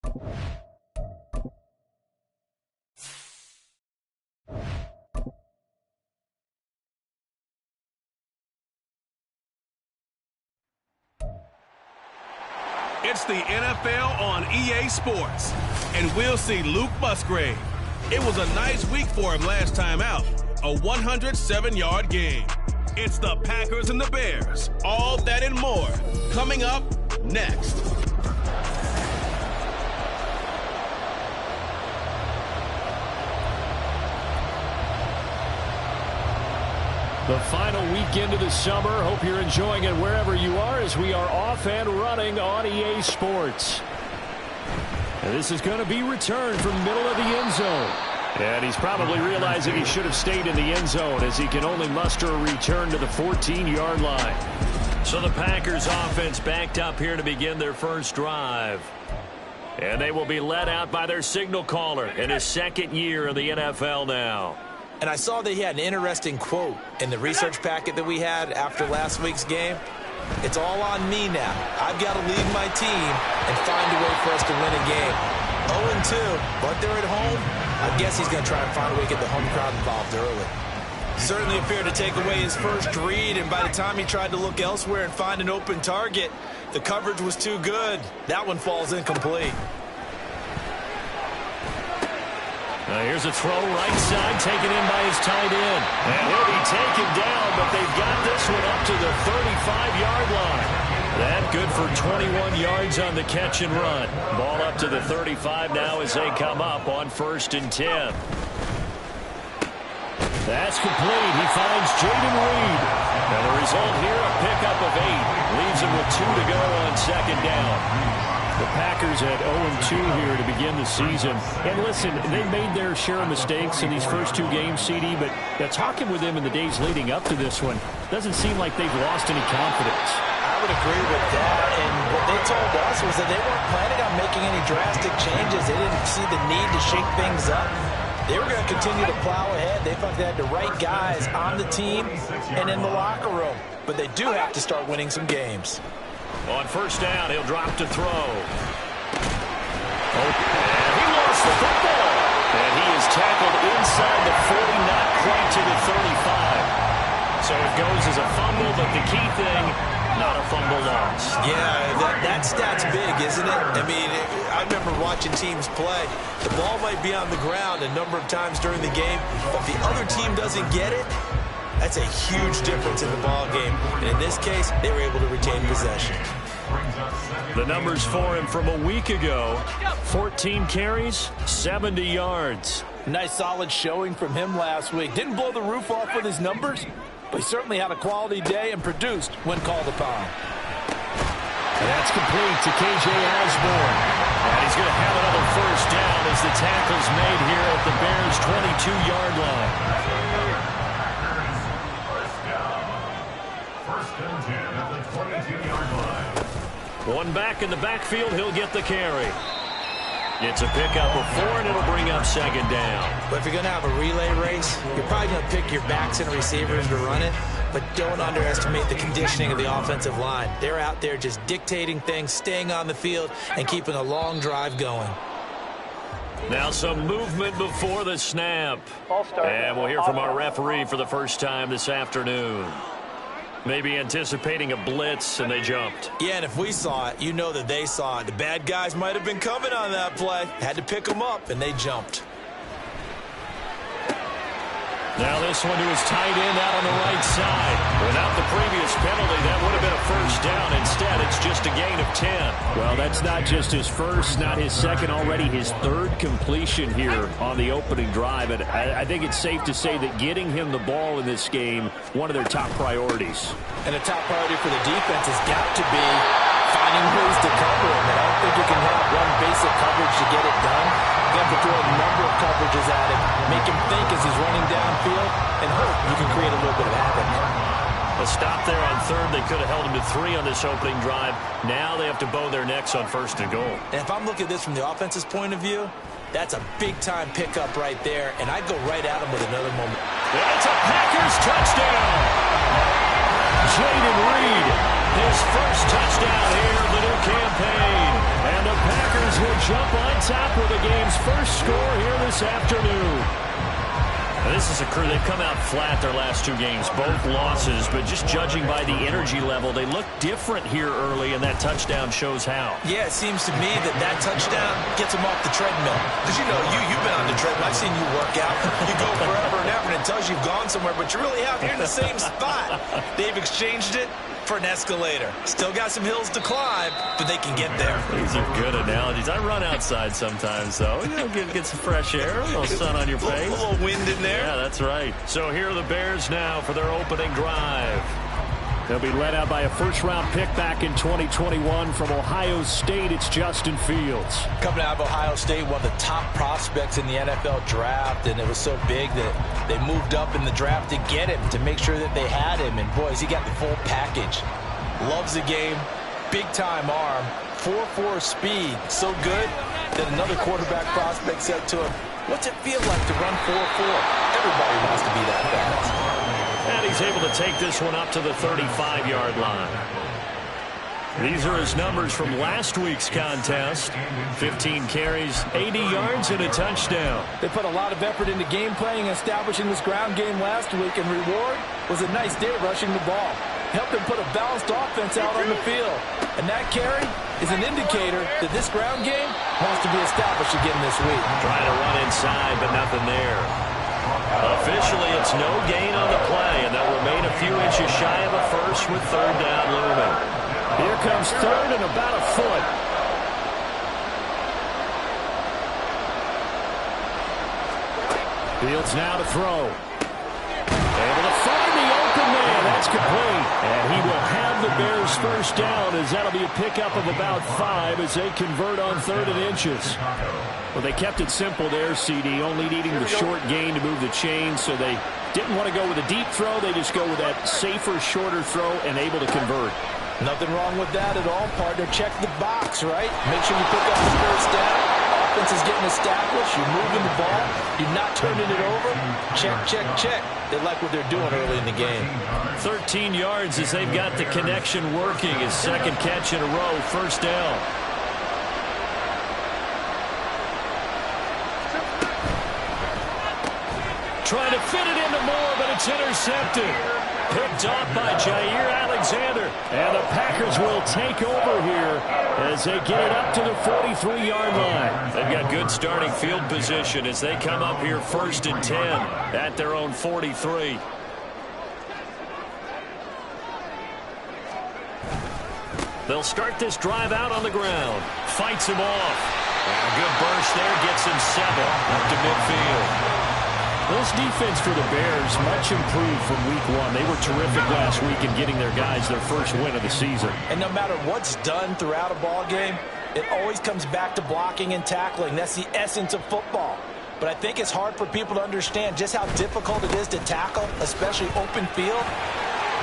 It's the NFL on EA Sports, and we'll see Luke Musgrave. It was a nice week for him last time out, a 107-yard game. It's the Packers and the Bears, all that and more, coming up next. The final weekend of the summer. Hope you're enjoying it wherever you are as we are off and running on EA Sports. And this is going to be returned from the middle of the end zone. And he's probably realizing he should have stayed in the end zone as he can only muster a return to the 14-yard line. So the Packers offense backed up here to begin their first drive. And they will be led out by their signal caller in his second year in the NFL now. And I saw that he had an interesting quote in the research packet that we had after last week's game. It's all on me now. I've got to lead my team and find a way for us to win a game. 0-2, but they're at home. I guess he's going to try and find a way to get the home crowd involved early. Certainly appeared to take away his first read, and by the time he tried to look elsewhere and find an open target, the coverage was too good. That one falls incomplete. Here's a throw right side, taken in by his tight end. And he'll be taken down, but they've got this one up to the 35-yard line. That good for 21 yards on the catch and run. Ball up to the 35 now as they come up on 1st and 10. That's complete. He finds Jaden Reed. And the result here, a pickup of 8. Leaves him with 2 to go on 2nd down. The Packers at 0-2 here to begin the season. And listen, they made their share of mistakes in these first 2 games, CD, but talking with them in the days leading up to this one, doesn't seem like they've lost any confidence. I would agree with that, and what they told us was that they weren't planning on making any drastic changes. They didn't see the need to shake things up. They were going to continue to plow ahead. They thought they had the right guys on the team and in the locker room, but they do have to start winning some games. On 1st down, he'll drop to throw. And he lost the football. And he is tackled inside the 40, not quite to the 35. So it goes as a fumble, but the key thing, not a fumble loss. Yeah, that stat's big, isn't it? I mean, I remember watching teams play. The ball might be on the ground a number of times during the game, but if the other team doesn't get it, that's a huge difference in the ball game. And in this case, they were able to retain possession. The numbers for him from a week ago: 14 carries, 70 yards. Nice solid showing from him last week. Didn't blow the roof off with his numbers, but he certainly had a quality day and produced when called upon. And that's complete to K.J. Osborne. And he's going to have another 1st down as the tackle's made here at the Bears' 22-yard line. One back in the backfield, he'll get the carry. It's a pickup of 4, and it'll bring up 2nd down. But if you're going to have a relay race, you're probably going to pick your backs and receivers to run it, but don't underestimate the conditioning of the offensive line. They're out there just dictating things, staying on the field, and keeping a long drive going. Now some movement before the snap. And we'll hear from our referee for the first time this afternoon. Maybe anticipating a blitz, and they jumped. Yeah, and if we saw it, you know that they saw it. The bad guys might have been coming on that play. Had to pick them up, and they jumped. Now this one to his tight end out on the right side. Without the previous penalty, that would have been a 1st down. Instead, it's just a gain of 10. Well, that's not just his first, not his second, already his 3rd completion here on the opening drive. And I think it's safe to say that getting him the ball in this game, one of their top priorities. And a top priority for the defense has got to be finding ways to cover him. And I don't think you can have one basic coverage to get it done. You have to throw a number of coverages at him, make him think as he's running downfield, and hope you can create a little bit of havoc. A stop there on 3rd. They could have held him to 3 on this opening drive. Now they have to bow their necks on 1st and goal. And if I'm looking at this from the offense's point of view, that's a big-time pickup right there, and I'd go right at him with another moment. It's a Packers touchdown! Jaden Reed, his first touchdown here of the new campaign. And the Packers will jump top with the game's first score here this afternoon. This is a crew. They've come out flat their last 2 games, both losses, but just judging by the energy level, they look different here early, and that touchdown shows how. Yeah, it seems to me that touchdown gets them off the treadmill. Because, you know, you've been on the treadmill. I've seen you work out. You go forever and ever, and it tells you you've gone somewhere, but you really have. You're in the same spot. They've exchanged it for an escalator. Still got some hills to climb, but they can get there. These are good analogies. I run outside sometimes, though. You know, get some fresh air, a little sun on your face. A little wind in there. Yeah, that's right. So here are the Bears now for their opening drive. They'll be led out by a first-round pick back in 2021 from Ohio State. It's Justin Fields. Coming out of Ohio State, one of the top prospects in the NFL draft, and it was so big that they moved up in the draft to get him, to make sure that they had him. And, boys, he got the full package. Loves the game, big-time arm, 4.4 speed, so good that another quarterback prospect said to him, "What's it feel like to run 4.4? Everybody wants to be that fast." And he's able to take this one up to the 35-yard line. These are his numbers from last week's contest. 15 carries, 80 yards, and a touchdown. They put a lot of effort into game playing and establishing this ground game last week, and reward was a nice day rushing the ball. Helped them put a balanced offense out on the field. And that carry is an indicator that this ground game wants to be established again this week. Trying to run inside, but nothing there. Officially, it's no gain on the play, and they'll remain a few inches shy of a first with third down looming. Here comes third and about a foot. Fields now to throw. Able to find the open man. That's complete. And he will have the Bears first down, as that'll be a pickup of about 5 as they convert on 3rd and inches. Well, they kept it simple there, CD, only needing the short gain to move the chains, so they didn't want to go with a deep throw. They just go with that safer, shorter throw and able to convert. Nothing wrong with that at all, partner. Check the box, right? Make sure you pick up the first down. Offense is getting established. You're moving the ball. You're not turning it over. Check, check, check. They like what they're doing early in the game. 13 yards as they've got the connection working. His second catch in a row, first down. Trying to fit it into Moore, but it's intercepted. Picked off by Jair Alexander. And the Packers will take over here as they get it up to the 43-yard line. They've got good starting field position as they come up here 1st and 10 at their own 43. They'll start this drive out on the ground. Fights him off. And a good burst there gets him 7 up to midfield. This defense for the Bears much improved from week 1. They were terrific last week in getting their guys their first win of the season. And no matter what's done throughout a ball game, it always comes back to blocking and tackling. That's the essence of football. But I think it's hard for people to understand just how difficult it is to tackle, especially open field.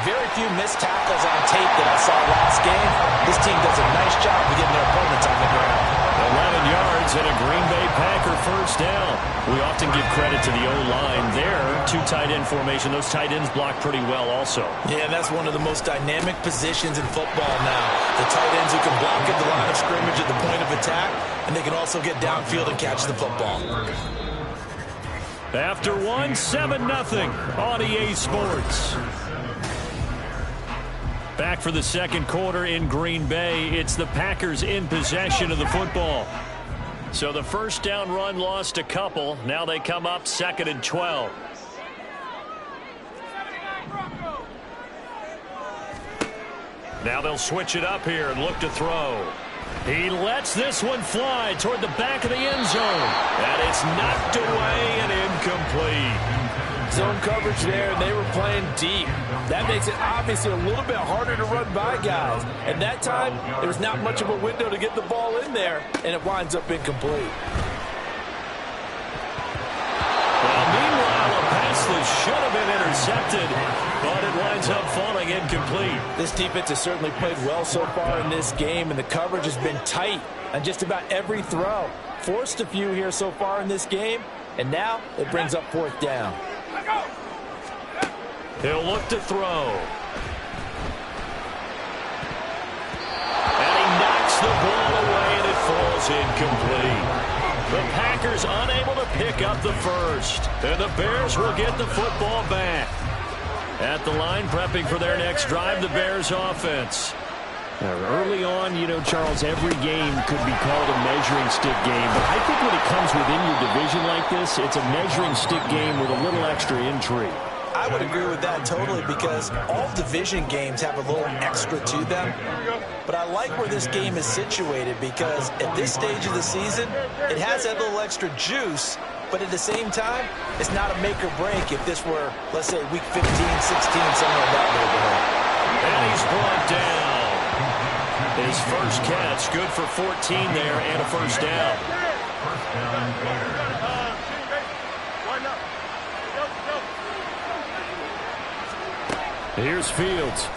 Very few missed tackles on tape that I saw last game. This team does a nice job of getting their opponents on the ground. 11 yards and a Green Bay Packer first down. We often give credit to the O-line there. 2 tight end formation. Those tight ends block pretty well also. Yeah, that's one of the most dynamic positions in football now. The tight ends who can block at the line of scrimmage at the point of attack, and they can also get downfield and catch the football. After 1, 7-0 on EA Sports. Back for the second quarter in Green Bay. It's the Packers in possession of the football. So the first down run lost a couple. Now they come up 2nd and 12. Now they'll switch it up here and look to throw. He lets this one fly toward the back of the end zone. And it's knocked away and incomplete. Zone coverage there, and they were playing deep. That makes it obviously a little bit harder to run by guys. And that time, there was not much of a window to get the ball in there, and it winds up incomplete. Well, meanwhile, a pass that should have been intercepted, but it winds up falling incomplete. This defense has certainly played well so far in this game, and the coverage has been tight on just about every throw. Forced a few here so far in this game, and now it brings up 4th down. He'll look to throw. And he knocks the ball away, and it falls falls incomplete. The Packers unable to pick up the first. And the Bears will get the football back. At the line, prepping for their next drive, the Bears offense. Early on, you know, Charles, every game could be called a measuring stick game. But I think when it comes within your division like this, it's a measuring stick game with a little extra intrigue. I would agree with that totally because all division games have a little extra to them. But I like where this game is situated because at this stage of the season, it has that little extra juice. But at the same time, it's not a make or break if this were, let's say, week 15, 16, something like that neighborhood. And he's brought down. His first catch, good for 14 there and a first down. Here's Fields.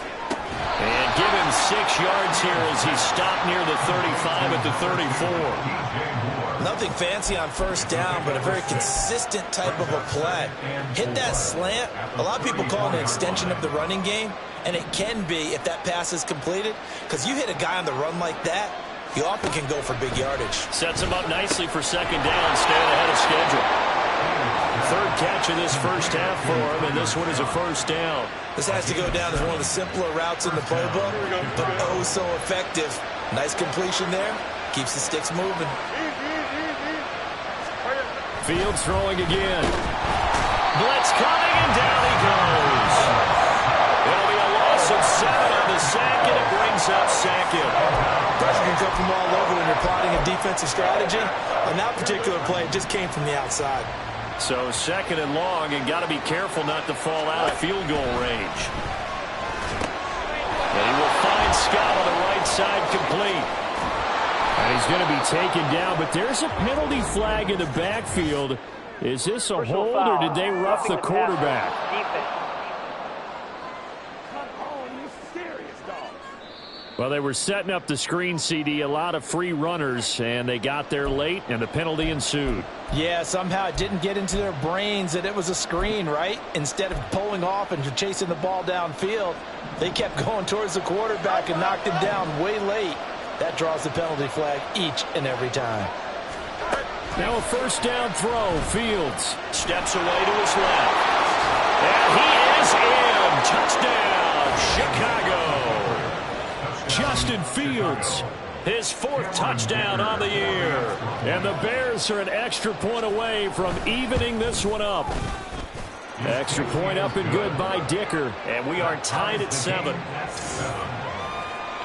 And give him 6 yards here as he stopped near the 35 at the 34. Nothing fancy on first down, but a very consistent type of a play. Hit that slant. A lot of people call it an extension of the running game, and it can be if that pass is completed, because you hit a guy on the run like that, you often can go for big yardage. Sets him up nicely for second down, staying ahead of schedule. Third catch of this first half for him, and this one is a first down. This has to go down as one of the simpler routes in the playbook, but oh so effective. Nice completion there. Keeps the sticks moving. Fields throwing again. Blitz coming, and down he goes. It'll be a loss of 7 on the sack, and it brings up second. Pressure can come from all over when you're plotting a defensive strategy. On that particular play, it just came from the outside. So second and long, and got to be careful not to fall out of field goal range. And he will find Scott on the right side, complete. And he's going to be taken down, but there's a penalty flag in the backfield. Is this a hold, or did they rough the quarterback? Well, they were setting up the screen, CD, a lot of free runners, and they got there late, and the penalty ensued. Yeah, somehow it didn't get into their brains that it was a screen, right? Instead of pulling off and chasing the ball downfield, they kept going towards the quarterback and knocked him down way late. That draws the penalty flag each and every time. Now a first down throw. Fields steps away to his left. And he is in. Touchdown, Chicago. Justin Fields, his 4th touchdown on the year. And the Bears are an extra point away from evening this one up. Extra point up and good by Dicker. And we are tied at 7.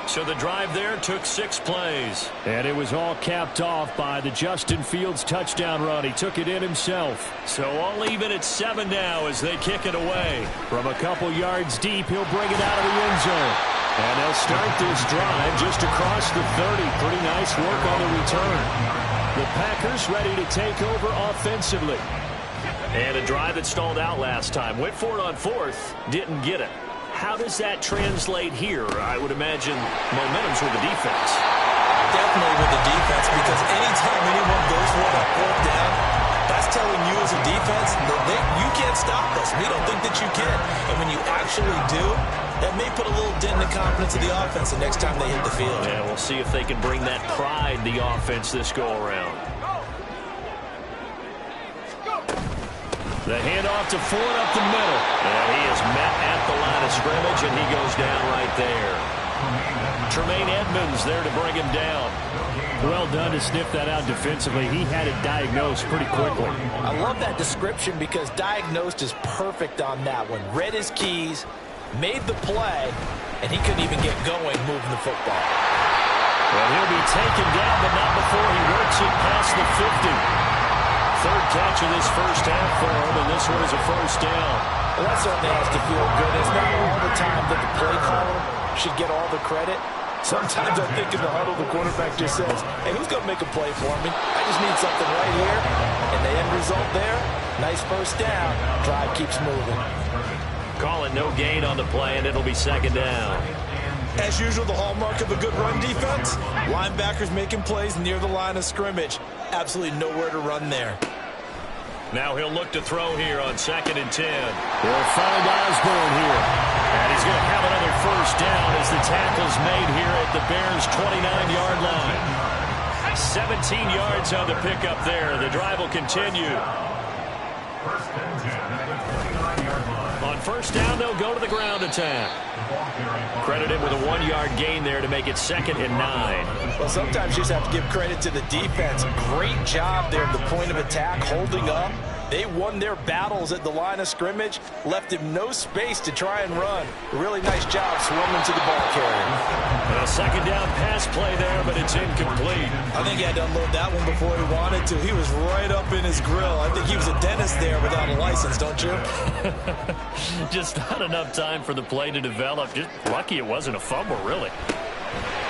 So the drive there took 6 plays. And it was all capped off by the Justin Fields touchdown run. He took it in himself. So all even at 7 now as they kick it away. From a couple yards deep, he'll bring it out of the end zone. And they'll start this drive just across the 30. Pretty nice work on the return. The Packers ready to take over offensively. And a drive that stalled out last time. Went for it on 4th. Didn't get it. How does that translate here? I would imagine momentum's with the defense. Definitely with the defense, because anytime anyone goes for it on 4th down, that's telling you as a defense that you can't stop us. We don't think that you can. And when you actually do, that may put a little dent in the confidence of the offense the next time they hit the field. Yeah, we'll see if they can bring that pride, the offense, this go-around. The handoff to Ford up the middle. And he is met at the line of scrimmage, and he goes down right there. Tremaine Edmonds there to bring him down. Well done to sniff that out defensively. He had it diagnosed pretty quickly. I love that description because diagnosed is perfect on that one. Read his keys, made the play, and he couldn't even get going moving the football. Well, he'll be taken down, but not before he works it past the 50. Third catch of this first half for him, and this one is a first down. Well, that certainly has to feel good. It's not all the time that the play caller should get all the credit. Sometimes I think in the huddle, the quarterback just says, hey, who's going to make a play for me? I just need something right here. And the end result there, nice first down. Drive keeps moving. Call it no gain on the play, and it'll be second down. As usual, the hallmark of a good run defense, linebackers making plays near the line of scrimmage. Absolutely nowhere to run there. Now he'll look to throw here on 2nd and 10. They'll find Osborne here. And he's going to have another first down as the tackle's made here at the Bears' 29-yard line. 17 yards on the pickup there. The drive will continue. On first down, they'll go to the ground attack. Credited with a 1-yard gain there to make it 2nd and 9. Well, sometimes you just have to give credit to the defense. Great job there at the point of attack, holding up. They won their battles at the line of scrimmage, left him no space to try and run. Really nice job swarming to the ball carrier. A 2nd down pass play there, but it's incomplete. I think he had to unload that one before he wanted to. He was right up in his grill. I think he was a dentist there without a license, don't you? Just not enough time for the play to develop. Just lucky it wasn't a fumble, really.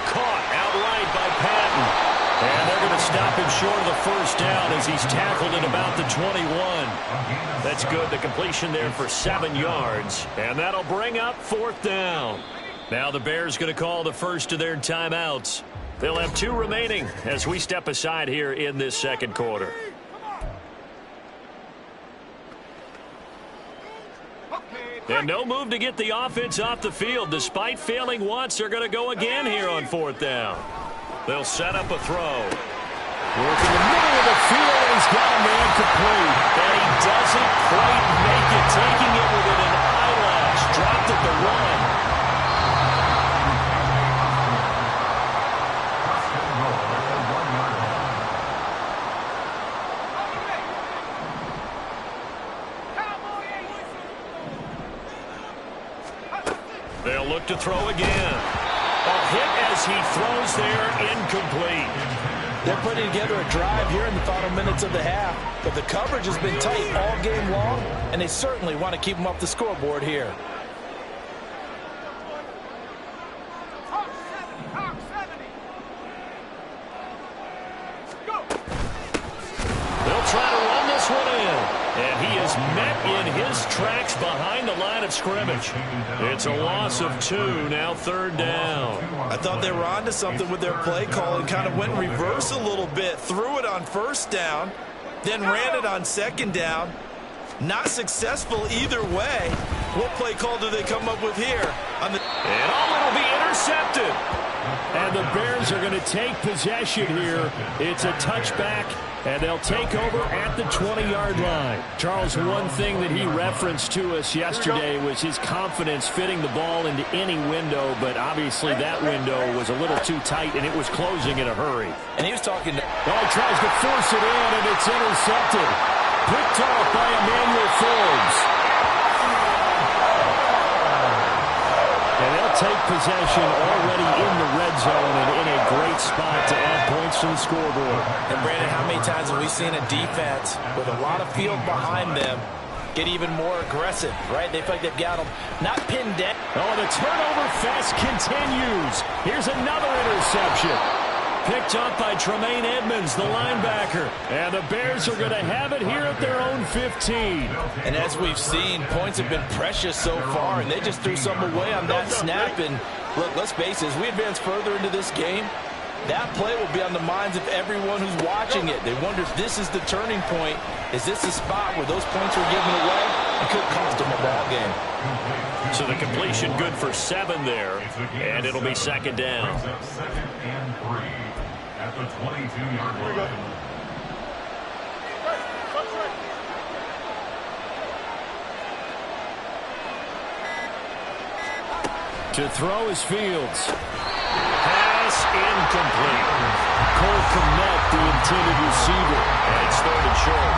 Caught outright by Patton. And they're going to stop him short of the first down as he's tackled at about the 21. That's good. The completion there for 7 yards. And that'll bring up 4th down. Now the Bears going to call the first of their timeouts. They'll have 2 remaining as we step aside here in this second quarter. And no move to get the offense off the field. Despite failing once, they're going to go again here on 4th down. They'll set up a throw. Work in the middle of the field, and he's got a man complete. And he doesn't quite make it, taking it within an eyelash. Dropped at the 1. They'll look to throw again. A hit as he throws there, incomplete. They're putting together a drive here in the final minutes of the half, but the coverage has been tight all game long, and they certainly want to keep them off the scoreboard here. They'll try to run this one in. And he is met in his tracks behind the line of scrimmage. It's a loss of 2, now 3rd down. I thought they were onto something with their play call and kind of went in reverse a little bit. Threw it on 1st down, then ran it on 2nd down. Not successful either way. What play call do they come up with here? And it'll be intercepted. And the Bears are going to take possession here. It's a touchback, and they'll take over at the 20-yard line. Charles, one thing that he referenced to us yesterday was his confidence fitting the ball into any window, but obviously that window was a little too tight, and it was closing in a hurry. And he was talking to... Oh, he tries to force it in, and it's intercepted. Picked off by Emmanuel Forbes. And they'll take possession already in the red zone and in a great spot to add points to the scoreboard. And Brandon, how many times have we seen a defense with a lot of field behind them get even more aggressive, right? They feel like they've got them not pinned down. Oh, the turnover fest continues. Here's another interception. Picked up by Tremaine Edmonds, the linebacker. And the Bears are going to have it here at their own 15. And as we've seen, points have been precious so far, and they just threw some away on that snap. And look, let's face it, as we advance further into this game, that play will be on the minds of everyone who's watching it. They wonder if this is the turning point. Is this the spot where those points were given away? It could cost them a ball game. So the completion good for 7 there, and it'll be 2nd down. At the 22-yard line. To throw is Fields. Pass incomplete. Cole Kmet, the intended receiver. And it's 3rd and short.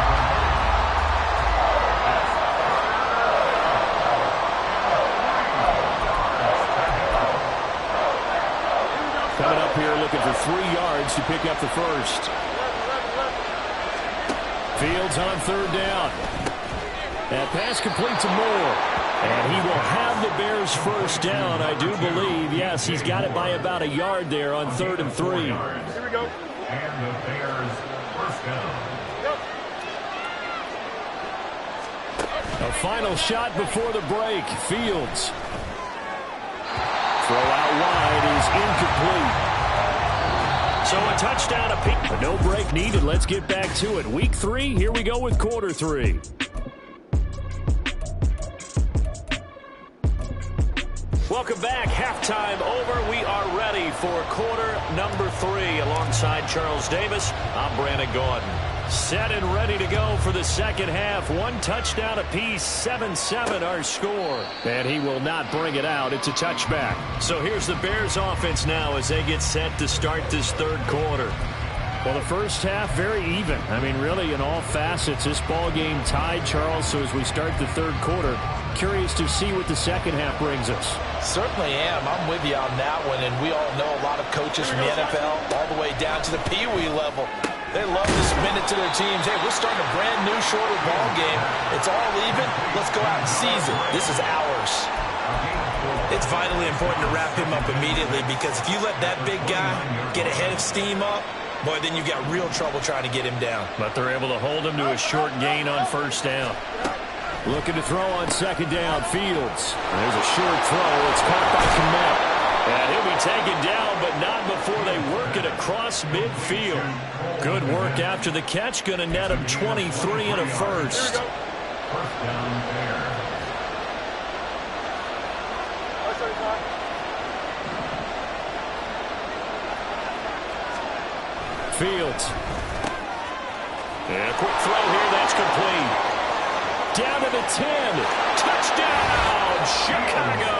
Coming up here looking for 3 yards to pick up the first. Fields on 3rd down. That pass complete to Moore. And he will have the Bears first down, I do believe. Yes, he's got it by about a yard there on 3rd and 3. Here we go. And the Bears first down. A final shot before the break. Fields. Throw out wide is incomplete. So a touchdown apiece. No break needed. Let's get back to it. Week 3, here we go with quarter 3. Welcome back. Halftime over. We are ready for quarter number 3. Alongside Charles Davis, I'm Brandon Gaudin. Set and ready to go for the second half. 1 touchdown apiece, 7-7 our score. And he will not bring it out. It's a touchback. So here's the Bears offense now as they get set to start this third quarter. Well, the first half, very even. I mean, really, in all facets, this ball game tied, Charles. So as we start the third quarter, curious to see what the second half brings us. Certainly am. I'm with you on that one. And we all know a lot of coaches from the NFL all the way down to the Pee-wee level. They love to spin it to their teams. Hey, we're starting a brand new shorter ball game. It's all even. Let's go out and seize it. This is ours. It's vitally important to wrap him up immediately because if you let that big guy get a head of steam up, boy, then you've got real trouble trying to get him down. But they're able to hold him to a short gain on first down. Looking to throw on second down. Fields. There's a short throw. It's caught by Kmet. And he'll be taken down, but not before they work it across midfield. Good work after the catch. Going to net him 23 and a first. Fields. And a quick throw here. That's complete. Down to the 10. Touchdown, Chicago.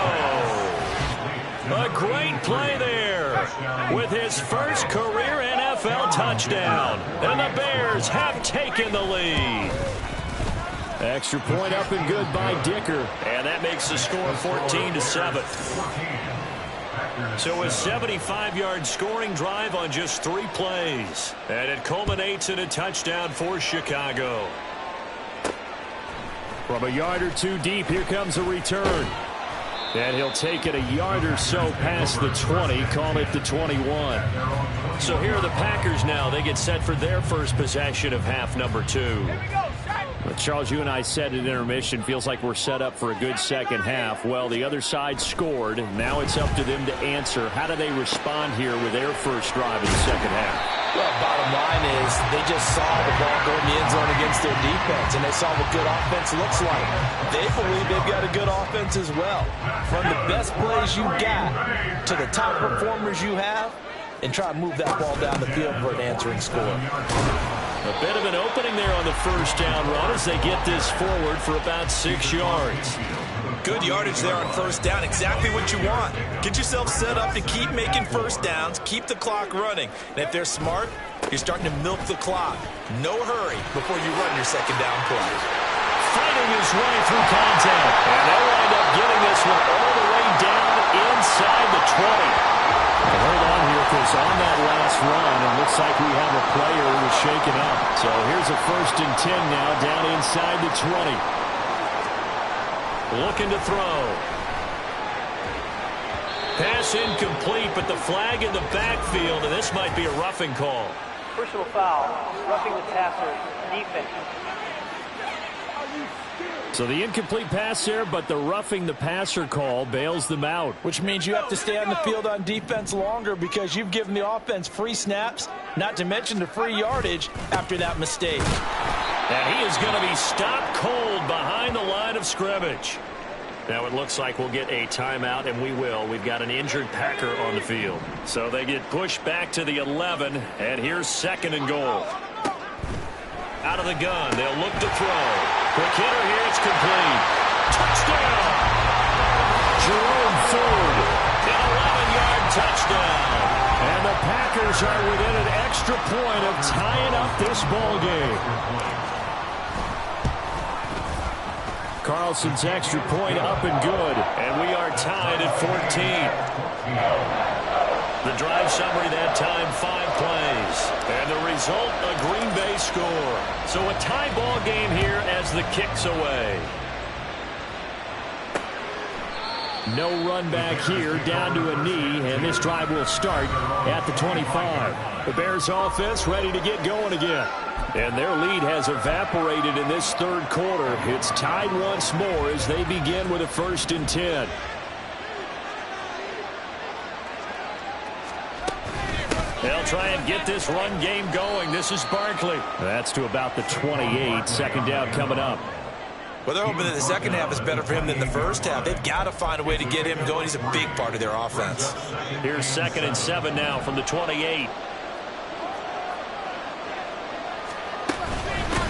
A great play there with his first career NFL touchdown. And the Bears have taken the lead. Extra point up and good by Dicker. And that makes the score 14-7. So a 75-yard scoring drive on just 3 plays. And it culminates in a touchdown for Chicago. From a yard or 2 deep, here comes a return. And he'll take it a yard or so past the 20, call it the 21. So here are the Packers now. They get set for their first possession of half number 2. Well, Charles, you and I said at intermission, feels like we're set up for a good second half. Well, the other side scored. Now it's up to them to answer. How do they respond here with their first drive in the second half? Well, bottom line is they just saw the ball go in the end zone against their defense, and they saw what good offense looks like. They believe they've got a good offense as well. From the best plays you got to the top performers you have, and try to move that ball down the field for an answering score. A bit of an opening there on the first down run as they get this forward for about 6 yards. Good yardage there on first down. Exactly what you want. Get yourself set up to keep making first downs. Keep the clock running. And if they're smart, you're starting to milk the clock. No hurry before you run your second down play. Fighting his way through contact. And they'll wind up getting this one all the way down inside the 20. Hold on here, because on that last run, it looks like we have a player who was shaken up. So here's a 1st and 10 now down inside the 20. Looking to throw. Pass incomplete, but the flag in the backfield, and this might be a roughing call. Personal foul, roughing the passer, defense. So the incomplete pass there, but the roughing the passer call bails them out. Which means you have to stay on the field on defense longer because you've given the offense free snaps, not to mention the free yardage after that mistake. And he is going to be stopped cold behind the line of scrimmage. Now it looks like we'll get a timeout, and we will. We've got an injured Packer on the field. So they get pushed back to the 11, and here's 2nd and goal. Out of the gun, they'll look to throw. Quick hitter here, it's complete. Touchdown! Jerome Ford, an 11-yard touchdown. And the Packers are within an extra point of tying up this ball game. Carlson's extra point up and good. And we are tied at 14. The drive summary that time, 5 plays. And the result, a Green Bay score. So a tie ball game here as the kick's away. No run back here, down to a knee, and this drive will start at the 25. The Bears offense ready to get going again. And their lead has evaporated in this third quarter. It's tied once more as they begin with a 1st and 10. They'll try and get this run game going. This is Barkley. That's to about the 28. 2nd down coming up. Well, they're hoping that the second half is better for him than the first half. They've got to find a way to get him going. He's a big part of their offense. Here's 2nd and 7 now from the 28.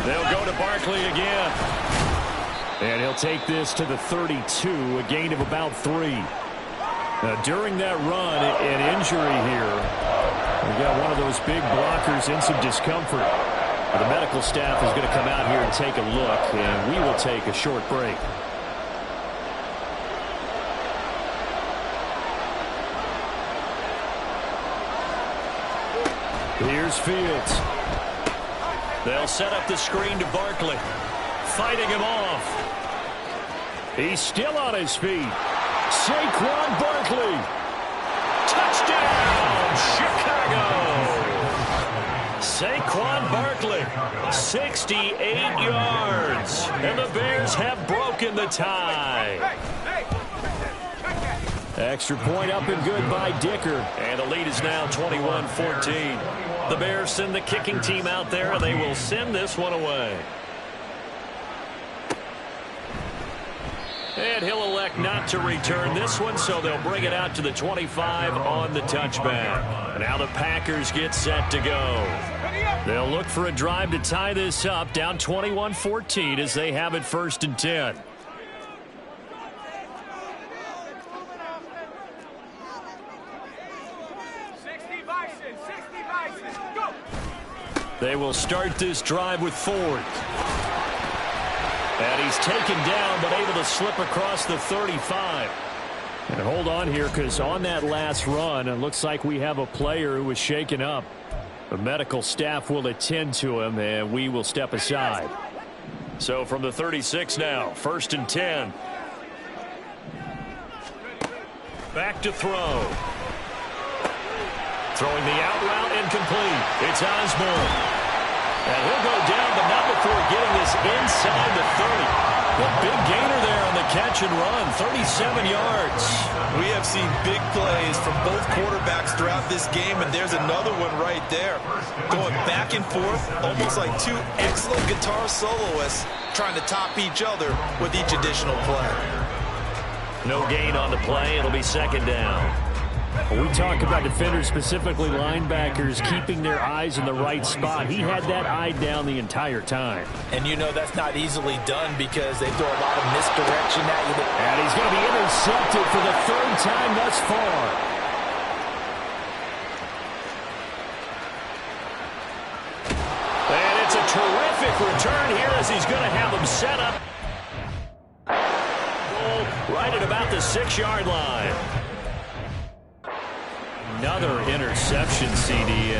They'll go to Barkley again. And he'll take this to the 32, a gain of about 3. Now, during that run, an injury here. We got one of those big blockers in some discomfort. The medical staff is going to come out here and take a look, and we will take a short break. Here's Fields. They'll set up the screen to Barkley. Fighting him off. He's still on his feet. Saquon Barkley. Touchdown, Chicago. Saquon Barkley, 68 yards. And the Bears have broken the tie. Extra point up and good by Dicker. And the lead is now 21-14. The Bears send the kicking team out there, and they will send this one away. And he'll elect not to return this one, so they'll bring it out to the 25 on the touchback. Now the Packers get set to go. They'll look for a drive to tie this up, down 21-14 as they have it 1st and 10. They will start this drive with Ford. And he's taken down, but able to slip across the 35. And hold on here, because on that last run, it looks like we have a player who was shaken up. The medical staff will attend to him, and we will step aside. So from the 36 now, 1st and 10. Back to throw. Throwing the out route incomplete. It's Osborne. And he'll go down, but not before getting this inside the 30. A big gainer there on the catch and run, 37 yards. We have seen big plays from both quarterbacks throughout this game, and there's another one right there. Going back and forth, almost like two excellent guitar soloists trying to top each other with each additional play. No gain on the play. It'll be 2nd down. We talk about defenders, specifically linebackers, keeping their eyes in the right spot. He had that eye down the entire time. And you know that's not easily done because they throw a lot of misdirection at you. And he's going to be intercepted for the 3rd time thus far. And it's a terrific return here as he's going to have him set up. Right at about the 6-yard line. Another interception, CD.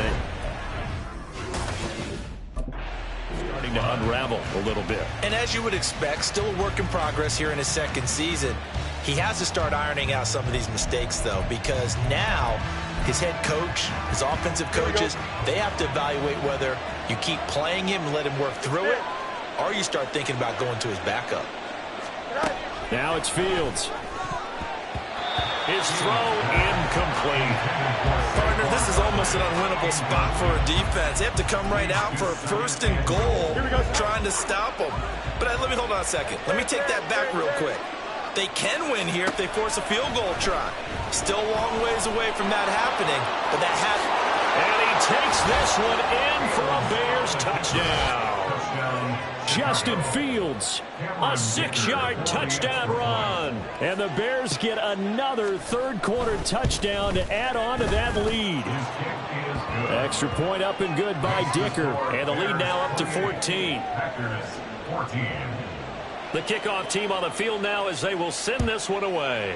Starting to unravel a little bit. And as you would expect, still a work in progress here in his 2nd season. He has to start ironing out some of these mistakes, though, because now his head coach, his offensive coaches, they have to evaluate whether you keep playing him and let him work through it, or you start thinking about going to his backup. Now it's Fields. His throw incomplete. Partner, this is almost an unwinnable spot for a defense. They have to come right out for a 1st and goal, trying to stop them. But let me hold on a second. Let me take that back real quick. They can win here if they force a field goal try. Still a long ways away from that happening, but that has. And he takes this one in for a Bears touchdown. Justin Fields, a 6-yard touchdown run. And the Bears get another 3rd-quarter touchdown to add on to that lead. Extra point up and good by Dicker. And the lead now up to 14. The kickoff team on the field now as they will send this one away.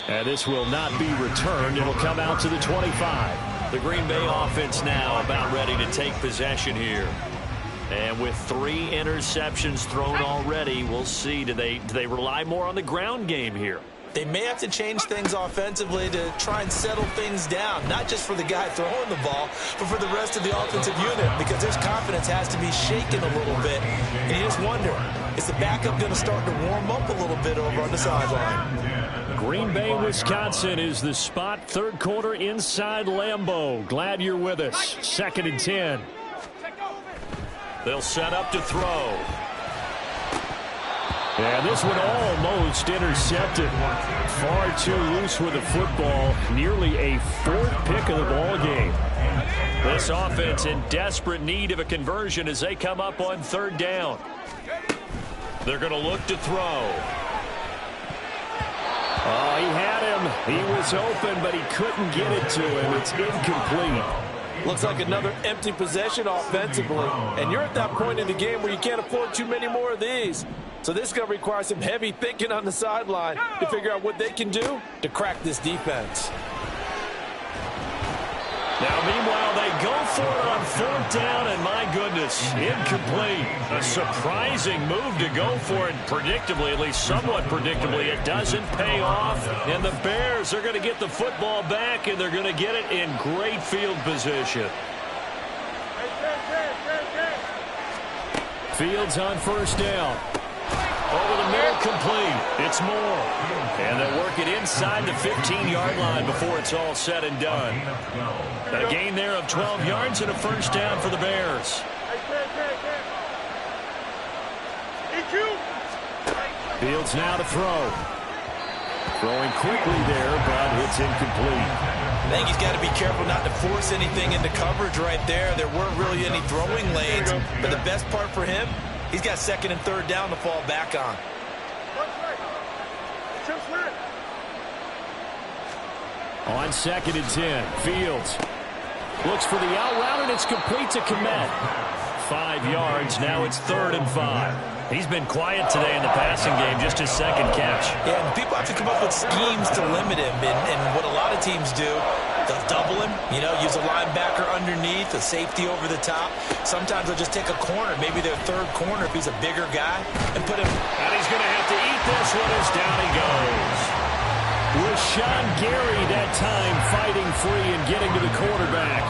And this will not be returned. It'll come out to the 25. The Green Bay offense now about ready to take possession here. And with 3 interceptions thrown already, we'll see. Do they rely more on the ground game here? They may have to change things offensively to try and settle things down, not just for the guy throwing the ball, but for the rest of the offensive unit, because their confidence has to be shaken a little bit. And you just wonder, is the backup going to start to warm up a little bit over on the sideline? Green Bay, Wisconsin is the spot. 3rd quarter inside Lambeau. Glad you're with us. 2nd and 10. They'll set up to throw. And this one almost intercepted. Far too loose with the football. Nearly a fourth pick of the ball game. This offense in desperate need of a conversion as they come up on third down. They're going to look to throw. Oh, he had him. He was open, but he couldn't get it to him. It's incomplete. Looks like another empty possession offensively. And you're at that point in the game where you can't afford too many more of these. So this is going to require some heavy thinking on the sideline to figure out what they can do to crack this defense. Now, meanwhile, they go for it on fourth down, and my goodness, incomplete. A surprising move to go for it, predictably, at least somewhat predictably. It doesn't pay off, and the Bears are going to get the football back, and they're going to get it in great field position. Fields on first down. Over the middle, complete. It's Moore. And they'll work it inside the 15-yard line before it's all said and done. A gain there of 12 yards and a first down for the Bears. Fields now to throw. Throwing quickly there, but it's incomplete. I think he's got to be careful not to force anything into coverage right there. There weren't really any throwing lanes, but the best part for him, he's got second and third down to fall back on. On second and 10, Fields looks for the out route, and it's complete to Komet. 5 yards, now it's 3rd and 5. He's been quiet today in the passing game, just his second catch. Yeah, and people have to come up with schemes to limit him, and what a lot of teams do, they'll double him, use a linebacker underneath, a safety over the top. Sometimes they'll just take a corner, maybe their third corner if he's a bigger guy, and put him. And he's going to have to eat this one as down he goes. Rashawn Gary that time fighting free and getting to the quarterback.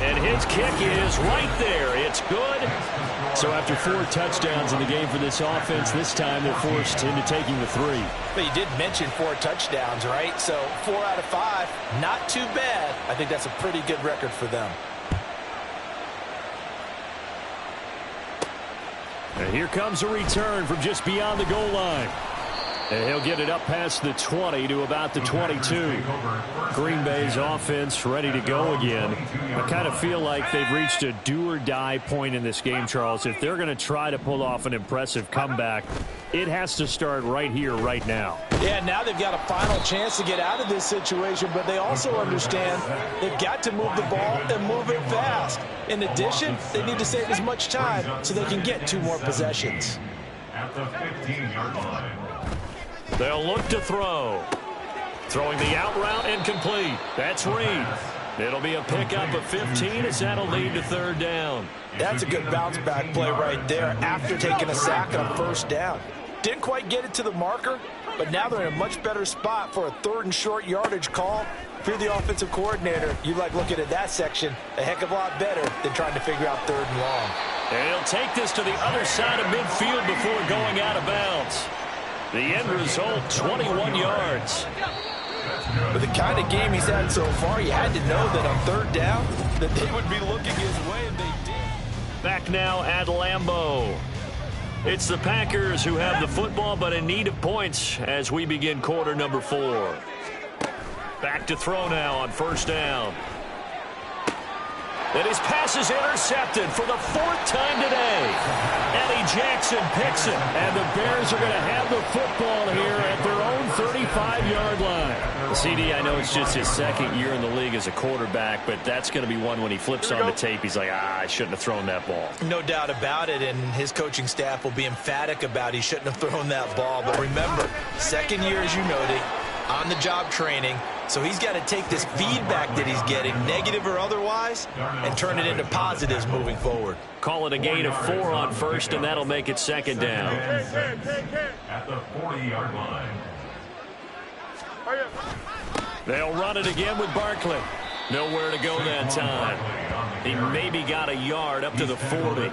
And his kick is right there. It's good. So after 4 touchdowns in the game for this offense, this time they're forced into taking the 3. But you did mention 4 touchdowns, right? So 4 out of 5, not too bad. I think that's a pretty good record for them. And here comes a return from just beyond the goal line. And he'll get it up past the 20 to about the 22. Green Bay's offense ready to go again. I kind of feel like they've reached a do-or-die point in this game, Charles. If they're going to try to pull off an impressive comeback, it has to start right here, right now. Yeah, now they've got a final chance to get out of this situation, but they also understand they've got to move the ball and move it fast. In addition, they need to save as much time so they can get 2 more possessions. At the 15-yard line. They'll look to throw. Throwing the out route and complete. That's Reed. It'll be a pickup of 15 as that'll lead to 3rd down. That's a good bounce back play right there after taking a sack on 1st down. Didn't quite get it to the marker, but now they're in a much better spot for a 3rd and short yardage call. If you're the offensive coordinator, you like looking at that section a heck of a lot better than trying to figure out 3rd and long. And he'll take this to the other side of midfield before going out of bounds. The end result, 21 yards. With the kind of game he's had so far, you had to know that on 3rd down that they would be looking his way, and they did. Back now at Lambeau. It's the Packers who have the football, but in need of points as we begin quarter number 4. Back to throw now on 1st down. And his pass is intercepted for the 4th time today. Eddie Jackson picks it. And the Bears are going to have the football here at their own 35-yard line. CD, I know it's just his 2nd year in the league as a quarterback, but that's going to be one when he flips on the tape, he's like, I shouldn't have thrown that ball. No doubt about it, and his coaching staff will be emphatic about he shouldn't have thrown that ball. But remember, 2nd year, as you noted, on-the-job training. So he's got to take this feedback that he's getting, negative or otherwise, and turn it into positives moving forward. Call it a gain of 4 on 1st, and that'll make it 2nd down. At the 40-yard line. They'll run it again with Barkley. Nowhere to go that time. He maybe got a yard up to the 40.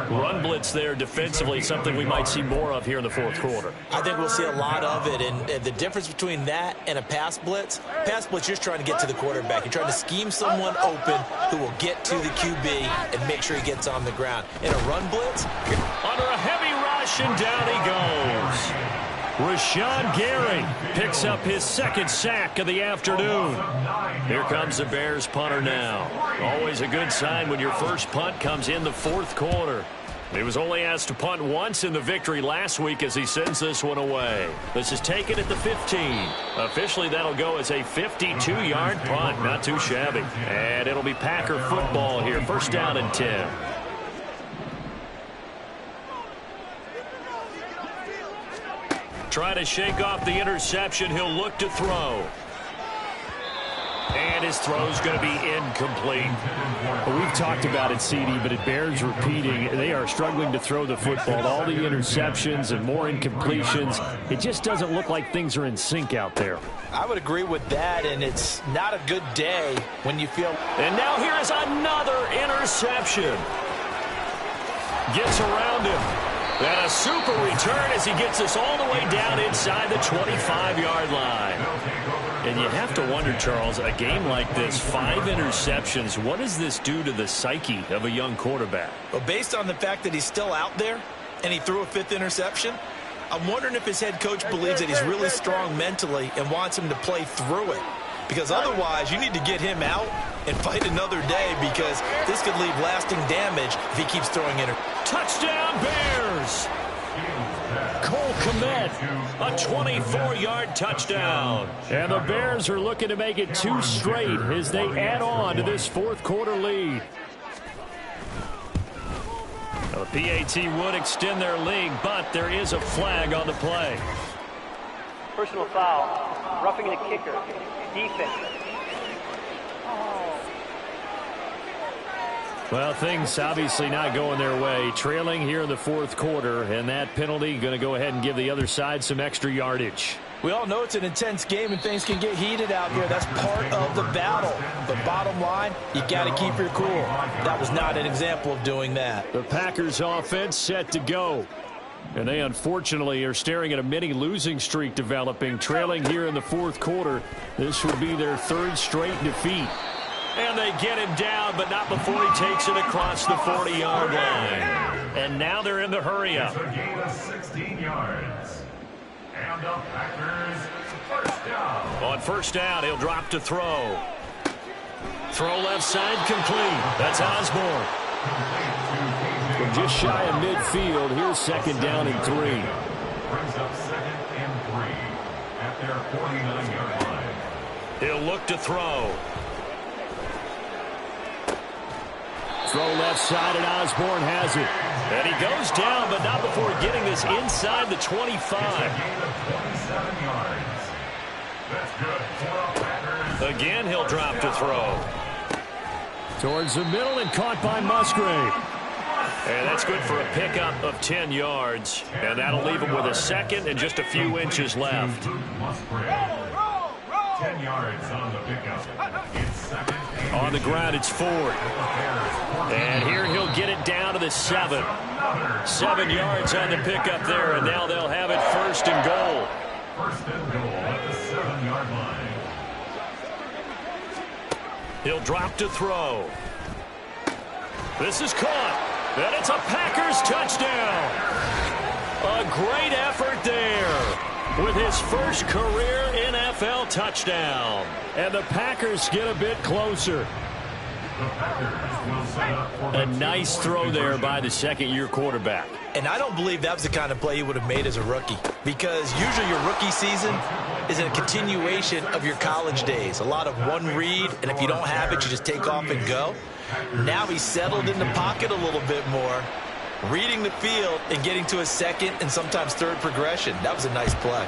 Run blitz there defensively, something we might see more of here in the fourth quarter. I think we'll see a lot of it, and the difference between that and a pass blitz, you're just trying to get to the quarterback. You're trying to scheme someone open who will get to the QB and make sure he gets on the ground. In a run blitz, under a heavy rush, and down he goes. Rashawn Gary picks up his second sack of the afternoon. Here comes the Bears punter now. Always a good sign when your first punt comes in the fourth quarter. He was only asked to punt once in the victory last week as he sends this one away. This is taken at the 15. Officially, that'll go as a 52-yard punt. Not too shabby. And it'll be Packer football here. First down and 10. Trying to shake off the interception. He'll look to throw. And his throw's going to be incomplete. Well, we've talked about it, CD, but it bears repeating. They are struggling to throw the football. All the interceptions and more incompletions. It just doesn't look like things are in sync out there. I would agree with that, and it's not a good day when you feel. And now here is another interception. Gets around him. And a super return as he gets us all the way down inside the 25-yard line. And you have to wonder, Charles, a game like this, 5 interceptions, what does this do to the psyche of a young quarterback? Well, based on the fact that he's still out there and he threw a 5th interception, I'm wondering if his head coach believes that he's really strong mentally and wants him to play through it. Because otherwise, you need to get him out and fight another day, because this could leave lasting damage if he keeps throwing it. Touchdown, Bears! Cole Kmet, a 24-yard touchdown. And the Bears are looking to make it 2 straight as they add on to this fourth quarter lead. Now, the PAT would extend their lead, but there is a flag on the play. Personal foul. Roughing the kicker. Defense. Well, things obviously not going their way. Trailing here in the fourth quarter, and that penalty going to go ahead and give the other side some extra yardage. We all know it's an intense game and things can get heated out here. That's part of the battle. But bottom line, you got to keep your cool. That was not an example of doing that. The Packers offense set to go. And they unfortunately are staring at a mini losing streak developing. Trailing here in the fourth quarter. This would be their 3rd straight defeat. And they get him down, but not before he takes it across the 40-yard line. And now they're in the hurry-up. It's a gain of 16 yards. And the Packers first down. On first down, he'll drop to throw. Throw left side complete. That's Osborne. From just shy of midfield, here's second down and 3. Brings up 2nd and 3 at their 49-yard line. He'll look to throw. Throw left side, and Osborne has it. And he goes down, but not before getting this inside the 25. It's a gain of 27 yards. That's good for the Packers. Again, he'll drop to throw. Towards the middle and caught by Musgrave. And that's good for a pickup of 10 yards. And that'll leave him with a second and just a few inches left. 10 yards on the pickup. It's 2nd. On the ground, it's Ford. And here he'll get it down to the 7. 7 yards on the pickup there, and now they'll have it 1st and goal. 1st and goal at the 7-yard line. He'll drop to throw. This is caught. And it's a Packers touchdown. A great effort there with his first career NFL touchdown. And the Packers get a bit closer. A nice throw there by the second-year quarterback. And I don't believe that was the kind of play he would have made as a rookie, because usually your rookie season is a continuation of your college days. A lot of one read, and if you don't have it, you just take off and go. Now he's settled in the pocket a little bit more, reading the field and getting to a second and sometimes third progression. That was a nice play.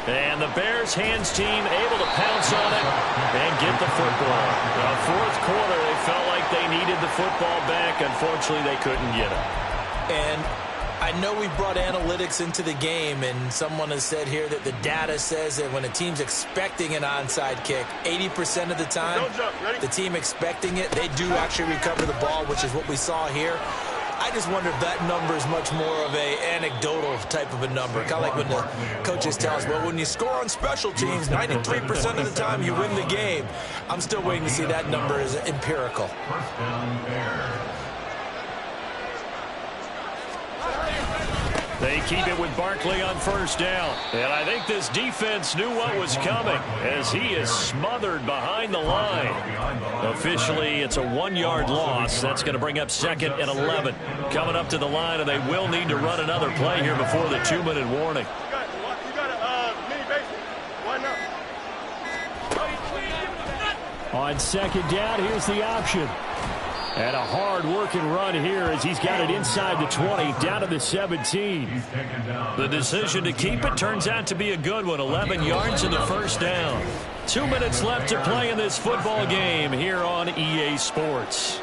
And the Bears hands team able to pounce on it and get the football. Now, fourth quarter, they felt like they needed the football back. Unfortunately, they couldn't get it. And I know we brought analytics into the game, and someone has said here that the data says that when a team's expecting an onside kick, 80% of the time, the team expecting it, they do actually recover the ball, which is what we saw here. I just wonder if that number is much more of a anecdotal type of a number. Kind of like when the coaches tell us, well, when you score on special teams, 93% of the time you win the game. I'm still waiting to see that number is empirical. They keep it with Barkley on first down. And I think this defense knew what was coming as he is smothered behind the line. Officially, it's a 1-yard loss. That's going to bring up 2nd and 11. Coming up to the line, and they will need to run another play here before the 2-minute warning. On 2nd down, here's the option. And a hard-working run here as he's got it inside the 20, down to the 17. The decision to keep it turns out to be a good one. 11 yards in the first down. 2 minutes left to play in this football game here on EA Sports.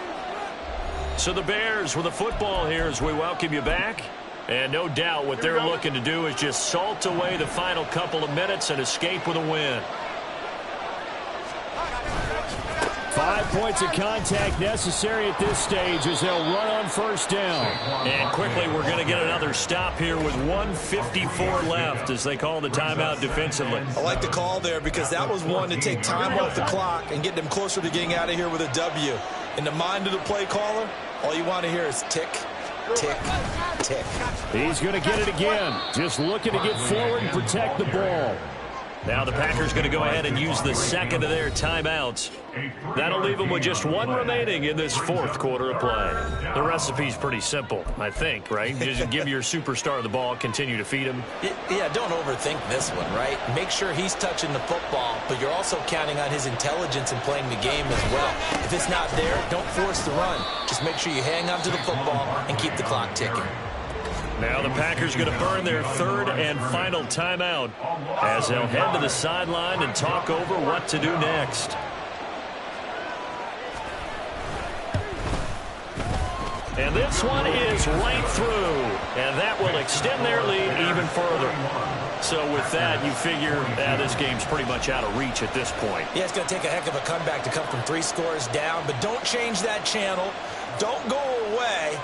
So the Bears with the football here as we welcome you back. And no doubt what they're looking to do is just salt away the final couple of minutes and escape with a win. 5 points of contact necessary at this stage as they'll run on first down. And quickly we're going to get another stop here with 1:54 left as they call the timeout defensively. I like the call there because that was one to take time off the clock and get them closer to getting out of here with a W. In the mind of the play caller, all you want to hear is tick, tick, tick. He's going to get it again. Just looking to get forward and protect the ball. Now the Packers going to go ahead and use the second of their timeouts. That'll leave them with just one remaining in this fourth quarter of play. The recipe's pretty simple, I think, right? Just give your superstar the ball, continue to feed him. Yeah, don't overthink this one, right? Make sure he's touching the football, but you're also counting on his intelligence in playing the game as well. If it's not there, don't force the run. Just make sure you hang on to the football and keep the clock ticking. Now the Packers going to burn their third and final timeout as they'll head to the sideline and talk over what to do next. And this one is right through, and that will extend their lead even further. So with that, you figure this game's pretty much out of reach at this point. Yeah, it's going to take a heck of a comeback to come from 3 scores down, but don't change that channel. Don't go away.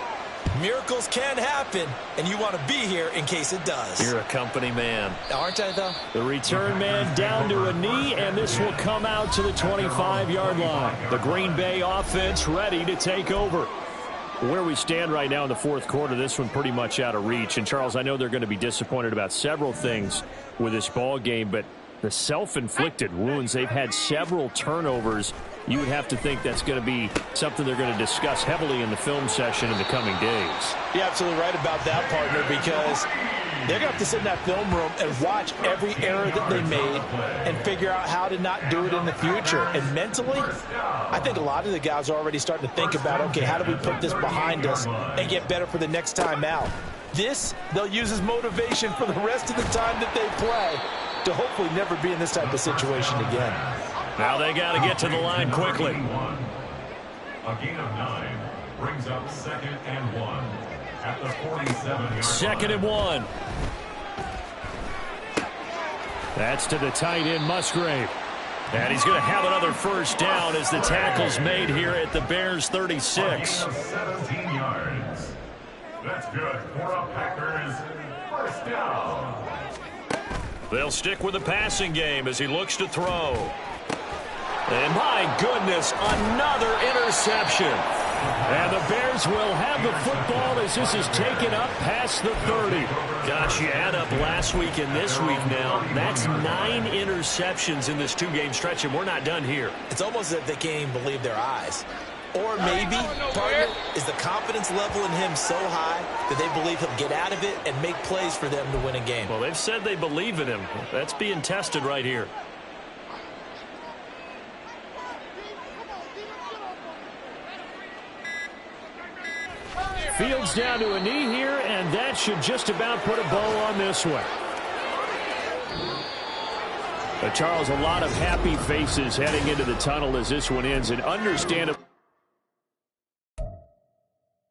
Miracles can happen, and you want to be here in case it does. You're a company man. Aren't I, though? The return man down to a knee, and this will come out to the 25-yard line. The Green Bay offense ready to take over. Where we stand right now in the fourth quarter, this one pretty much out of reach. And, Charles, I know they're going to be disappointed about several things with this ball game, but the self-inflicted wounds, they've had several turnovers. You would have to think that's going to be something they're going to discuss heavily in the film session in the coming days. You're absolutely right about that, partner, because they're going to have to sit in that film room and watch every error that they made and figure out how to not do it in the future. And mentally, I think a lot of the guys are already starting to think about, okay, how do we put this behind us and get better for the next time out? This, they'll use as motivation for the rest of the time that they play to hopefully never be in this type of situation again. Now they got to get to the line quickly. A gain of 9 brings up 2nd and 1 at the 47-yard line. 2nd and 1. That's to the tight end, Musgrave. And he's going to have another first down as the tackle's made here at the Bears 36. 17 yards. That's good for a Packers first down. They'll stick with the passing game as he looks to throw. And my goodness, another interception. And the Bears will have the football as this is taken up past the 30. Gosh, you add up last week and this week now. That's 9 interceptions in this 2-game stretch, and we're not done here. It's almost as if they can't even believe their eyes. Or maybe, partner, is the confidence level in him so high that they believe he'll get out of it and make plays for them to win a game. Well, they've said they believe in him. That's being tested right here. Fields down to a knee here, and that should just about put a bow on this one. But Charles, a lot of happy faces heading into the tunnel as this one ends, and understandable.